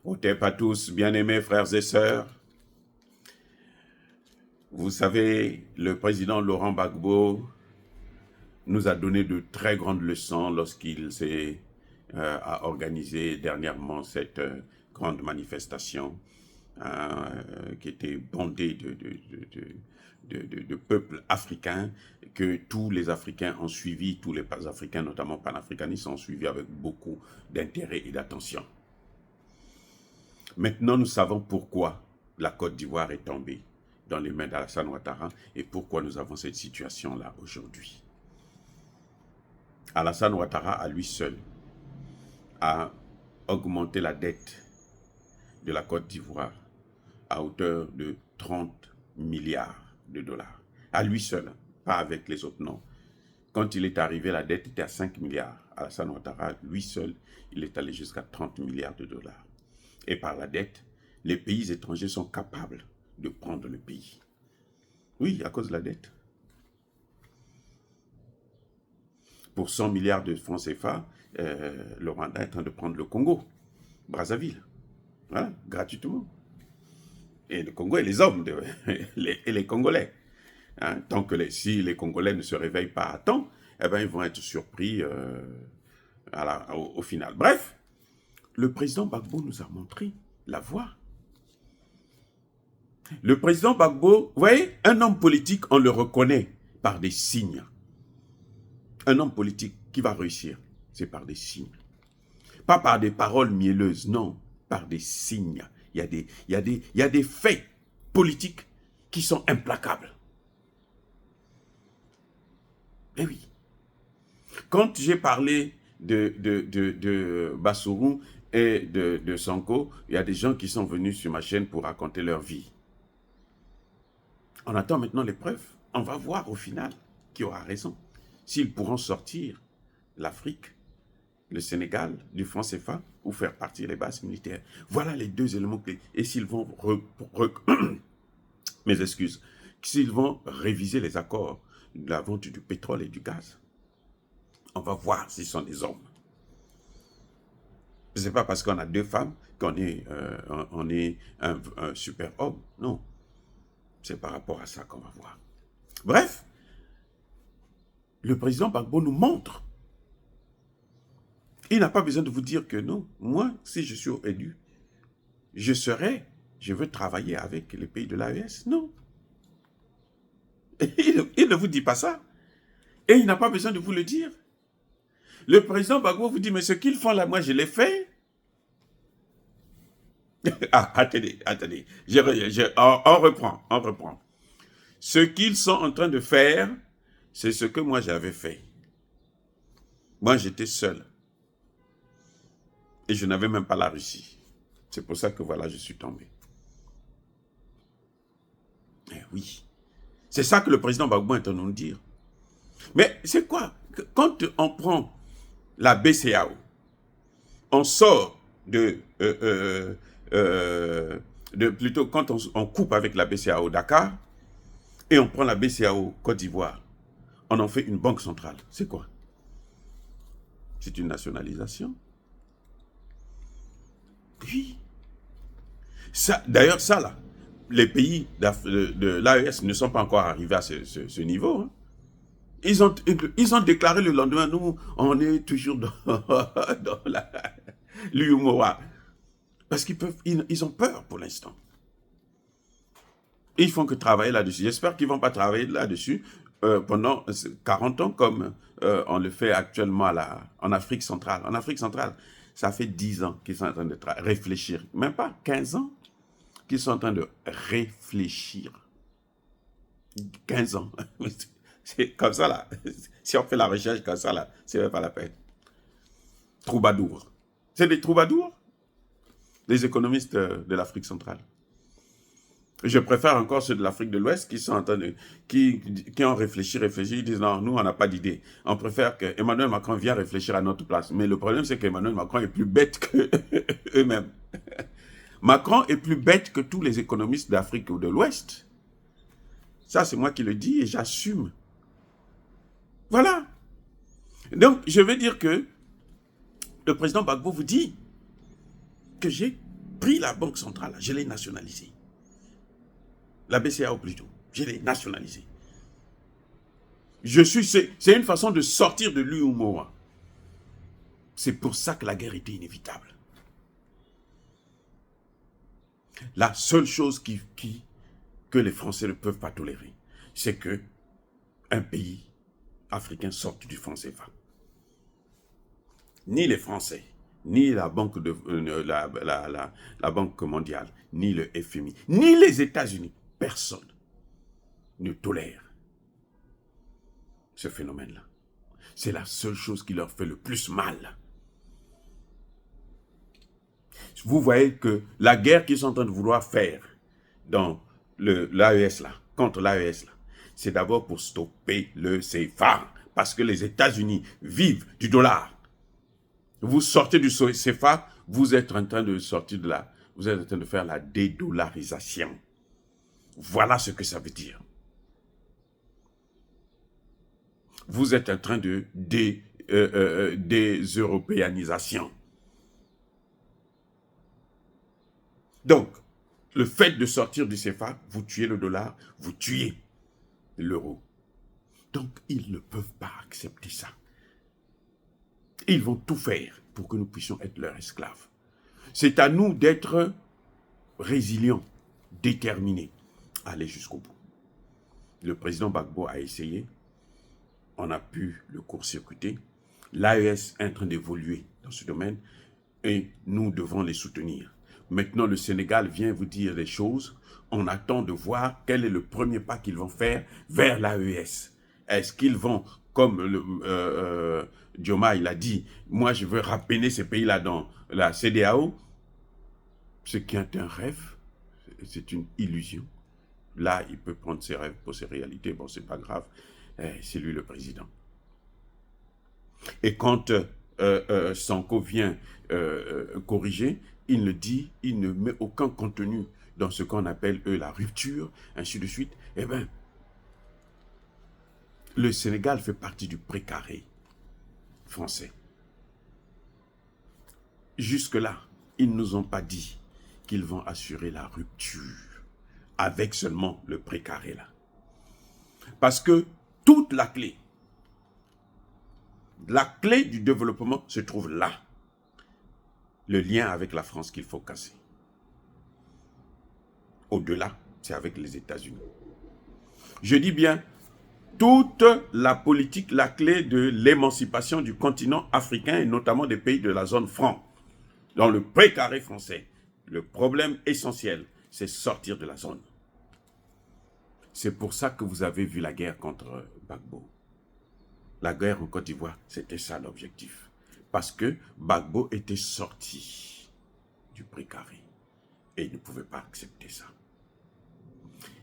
Otep à tous, bien-aimés frères et sœurs. Vous savez, le président Laurent Gbagbo nous a donné de très grandes leçons lorsqu'il s'est a organisé dernièrement cette grande manifestation qui était bondée de peuples africains, que tous les Africains ont suivi, tous les Africains, notamment panafricanistes, ont suivi avec beaucoup d'intérêt et d'attention. Maintenant, nous savons pourquoi la Côte d'Ivoire est tombée dans les mains d'Alassane Ouattara et pourquoi nous avons cette situation-là aujourd'hui. Alassane Ouattara, à lui seul, a augmenté la dette de la Côte d'Ivoire à hauteur de 30 milliards de dollars. À lui seul, pas avec les autres, non. Quand il est arrivé, la dette était à 5 milliards. Alassane Ouattara, lui seul, il est allé jusqu'à 30 milliards de dollars. Et par la dette, les pays étrangers sont capables de prendre le pays. Oui, à cause de la dette. Pour 100 milliards de francs CFA, le Rwanda est en train de prendre le Congo, Brazzaville, voilà, gratuitement. Et le Congo et les hommes, et les Congolais. Hein, tant que si les Congolais ne se réveillent pas à temps, eh ben, ils vont être surpris au final. Bref, le président Gbagbo nous a montré la voie. Le président Gbagbo, vous voyez, un homme politique, on le reconnaît par des signes. Un homme politique qui va réussir, c'est par des signes. Pas par des paroles mielleuses, non, par des signes. Il y a des faits politiques qui sont implacables. Eh oui. Quand j'ai parlé de Bassirou et de Sonko, il y a des gens qui sont venus sur ma chaîne pour raconter leur vie. On attend maintenant les preuves. On va voir au final qui aura raison. S'ils pourront sortir l'Afrique, le Sénégal, du franc CFA, ou faire partir les bases militaires. Voilà les deux éléments clés. Et s'ils vont, mes excuses, s'ils vont réviser les accords de la vente du pétrole et du gaz, on va voir s'ils sont des hommes. Ce n'est pas parce qu'on a deux femmes qu'on est, un super homme. Non. C'est par rapport à ça qu'on va voir. Bref, le président Gbagbo nous montre. Il n'a pas besoin de vous dire que non. Moi, si je suis élu, je veux travailler avec les pays de l'AES. Non. Il ne vous dit pas ça. Et il n'a pas besoin de vous le dire. Le président Gbagbo vous dit, mais ce qu'ils font là, moi, je l'ai fait. Ah, attendez. On reprend. Ce qu'ils sont en train de faire, c'est ce que moi, j'avais fait. Moi, j'étais seul. Et je n'avais même pas la Russie. C'est pour ça que voilà, je suis tombé. Eh oui. C'est ça que le président Gbagbo est en train de nous dire. Mais c'est quoi? Quand on prend la BCEAO, on sort plutôt quand on coupe avec la BCEAO Dakar, et on prend la BCEAO Côte d'Ivoire, on en fait une banque centrale. C'est quoi? C'est une nationalisation. Oui. D'ailleurs, ça là, les pays de l'AES ne sont pas encore arrivés à ce niveau. Hein. Ils ont déclaré le lendemain, nous, on est toujours dans l'UMOA. Parce ils ont peur pour l'instant. Ils font que travailler là-dessus. J'espère qu'ils ne vont pas travailler là-dessus pendant 40 ans comme on le fait actuellement en Afrique centrale. En Afrique centrale, ça fait 10 ans qu'ils sont en train de réfléchir. Même pas 15 ans qu'ils sont en train de réfléchir. 15 ans. C'est comme ça, là. Si on fait la recherche comme ça, là, c'est même pas la peine. Troubadours. C'est des troubadours, les économistes de l'Afrique centrale. Je préfère encore ceux de l'Afrique de l'Ouest qui sont en train qui ont réfléchi, ils disent non, nous on n'a pas d'idée. On préfère que Emmanuel Macron vienne réfléchir à notre place. Mais le problème c'est qu'Emmanuel Macron est plus bête qu'eux-mêmes. Macron est plus bête que tous les économistes d'Afrique ou de l'Ouest. Ça c'est moi qui le dis et j'assume. Voilà. Donc je veux dire que le président Gbagbo vous dit que j'ai pris la Banque centrale, je l'ai nationalisée. La BCEAO plutôt, je l'ai nationalisée. C'est une façon de sortir de l'UEMOA. C'est pour ça que la guerre était inévitable. La seule chose que les Français ne peuvent pas tolérer, c'est que un pays africain sorte du franc CFA. Ni les Français, ni la Banque, la Banque mondiale, ni le FMI, ni les États-Unis, personne ne tolère ce phénomène-là. C'est la seule chose qui leur fait le plus mal. Vous voyez que la guerre qu'ils sont en train de vouloir faire dans l'AES là, contre l'AES là, c'est d'abord pour stopper le CFA. Parce que les États-Unis vivent du dollar. Vous sortez du CFA, vous êtes en train de sortir de là. Vous êtes en train de faire la dédollarisation. Voilà ce que ça veut dire. Vous êtes en train de déseuropéanisation. Donc, le fait de sortir du CFA, vous tuez le dollar, vous tuez l'euro. Donc, ils ne peuvent pas accepter ça. Ils vont tout faire pour que nous puissions être leurs esclaves. C'est à nous d'être résilients, déterminés, à aller jusqu'au bout. Le président Gbagbo a essayé, on a pu le court-circuiter. L'AES est en train d'évoluer dans ce domaine et nous devons les soutenir. Maintenant, le Sénégal vient vous dire des choses. On attend de voir quel est le premier pas qu'ils vont faire vers l'AES. Est-ce qu'ils vont, comme Dioma il a dit, moi je veux rappeler ces pays-là dans la CEDEAO, ce qui est un rêve, c'est une illusion. Là, il peut prendre ses rêves pour ses réalités. Bon, c'est pas grave, c'est lui le président. Et quand Sanko vient corriger, il ne met aucun contenu dans ce qu'on appelle, eux, la rupture, ainsi de suite. Eh bien, le Sénégal fait partie du précaré français. Jusque-là, ils ne nous ont pas dit qu'ils vont assurer la rupture avec seulement le précaré là. Parce que toute la clé du développement se trouve là. Le lien avec la France qu'il faut casser. Au-delà, c'est avec les États-Unis. Je dis bien, toute la politique, la clé de l'émancipation du continent africain et notamment des pays de la zone franc, dans le précaré français, le problème essentiel, c'est sortir de la zone. C'est pour ça que vous avez vu la guerre contre Gbagbo. La guerre en Côte d'Ivoire, c'était ça l'objectif. Parce que Gbagbo était sorti du précaré et il ne pouvait pas accepter ça.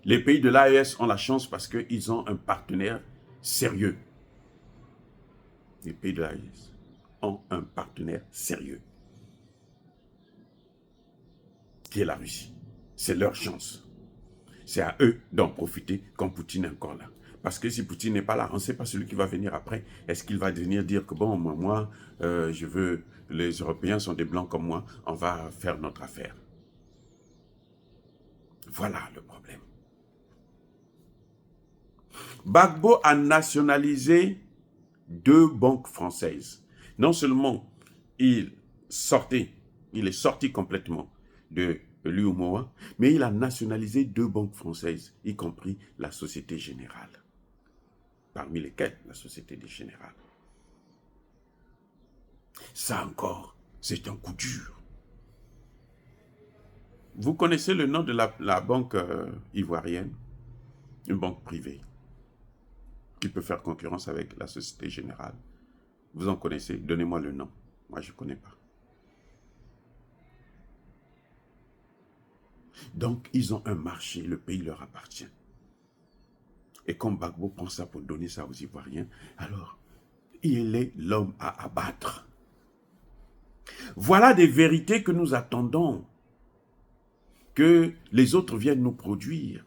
Les pays de l'AES ont la chance parce qu'ils ont un partenaire sérieux. Les pays de l'AES ont un partenaire sérieux, qui est la Russie. C'est leur chance. C'est à eux d'en profiter quand Poutine est encore là. Parce que si Poutine n'est pas là, on ne sait pas celui qui va venir après. Est-ce qu'il va venir dire que bon, moi, je veux, les Européens sont des blancs comme moi, on va faire notre affaire. Voilà le problème. Gbagbo a nationalisé 2 banques françaises. Non seulement il est sorti complètement de l'UEMOA, mais il a nationalisé 2 banques françaises, y compris la Société Générale. Parmi lesquelles la Société des Générales. Ça encore, c'est un coup dur. Vous connaissez le nom de la banque ivoirienne? Une banque privée qui peut faire concurrence avec la Société Générale. Vous en connaissez? Donnez-moi le nom. Moi, je ne connais pas. Donc, ils ont un marché, le pays leur appartient. Et comme Gbagbo prend ça pour donner ça aux Ivoiriens, alors, il est l'homme à abattre. Voilà des vérités que nous attendons. Que les autres viennent nous produire.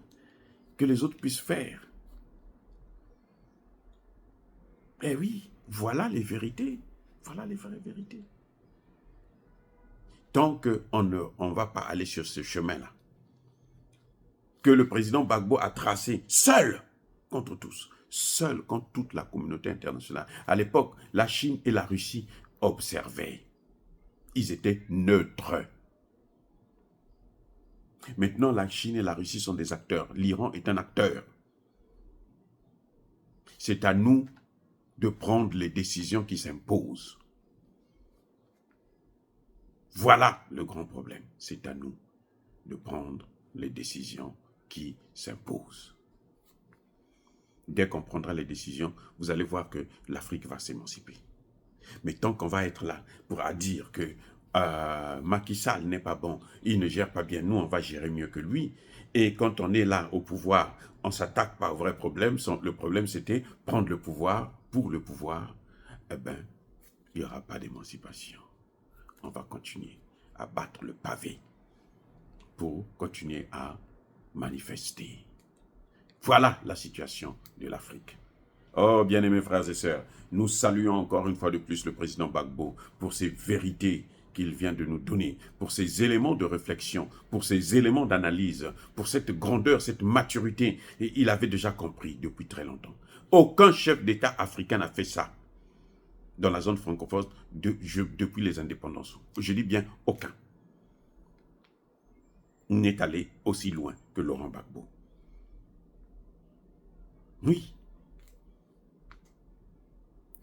Que les autres puissent faire. Eh oui, voilà les vérités. Voilà les vraies vérités. tant qu'on ne va pas aller sur ce chemin-là, que le président Gbagbo a tracé seul contre tous, seul contre toute la communauté internationale. À l'époque, la Chine et la Russie observaient. Ils étaient neutres. Maintenant, la Chine et la Russie sont des acteurs. L'Iran est un acteur. C'est à nous de prendre les décisions qui s'imposent. Voilà le grand problème. C'est à nous de prendre les décisions qui s'imposent. Dès qu'on prendra les décisions, vous allez voir que l'Afrique va s'émanciper. Mais tant qu'on va être là pour dire que Macky Sall n'est pas bon, il ne gère pas bien, nous on va gérer mieux que lui. Et quand on est là au pouvoir, on ne s'attaque pas au vrai problème. Le problème c'était prendre le pouvoir pour le pouvoir. Eh bien, il n'y aura pas d'émancipation. On va continuer à battre le pavé pour continuer à manifester. Voilà la situation de l'Afrique. Oh, bien-aimés frères et sœurs, nous saluons encore une fois de plus le président Gbagbo pour ces vérités qu'il vient de nous donner, pour ces éléments de réflexion, pour ces éléments d'analyse, pour cette grandeur, cette maturité. Et il avait déjà compris depuis très longtemps. Aucun chef d'État africain n'a fait ça dans la zone francophone depuis les indépendances. Je dis bien aucun. N'est allé aussi loin que Laurent Gbagbo. Oui.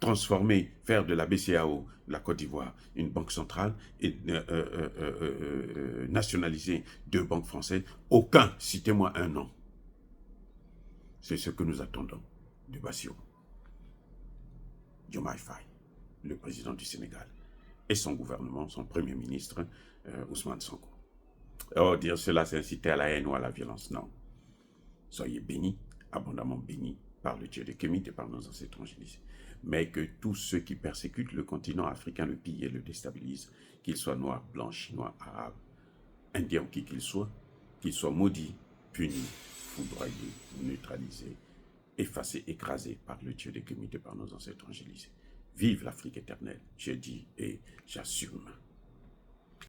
Transformer, faire de la BCEAO, la Côte d'Ivoire, une banque centrale et nationaliser 2 banques françaises. Aucun, citez-moi un nom. C'est ce que nous attendons de Bassirou Diomaye Faye, le président du Sénégal, et son gouvernement, son premier ministre, Ousmane Sonko. Oh, dire cela, c'est inciter à la haine ou à la violence, non. Soyez bénis, abondamment bénis par le Dieu de Kémit et par nos ancêtres angélisés. Mais que tous ceux qui persécutent le continent africain le pillent et le déstabilisent, qu'ils soient noirs, blancs, chinois, arabes, indiens, qui qu'ils soient maudits, punis, foudroyés, neutralisés, effacés, écrasés par le Dieu de Kémit et par nos ancêtres angélisés. Vive l'Afrique éternelle, je dis et j'assume.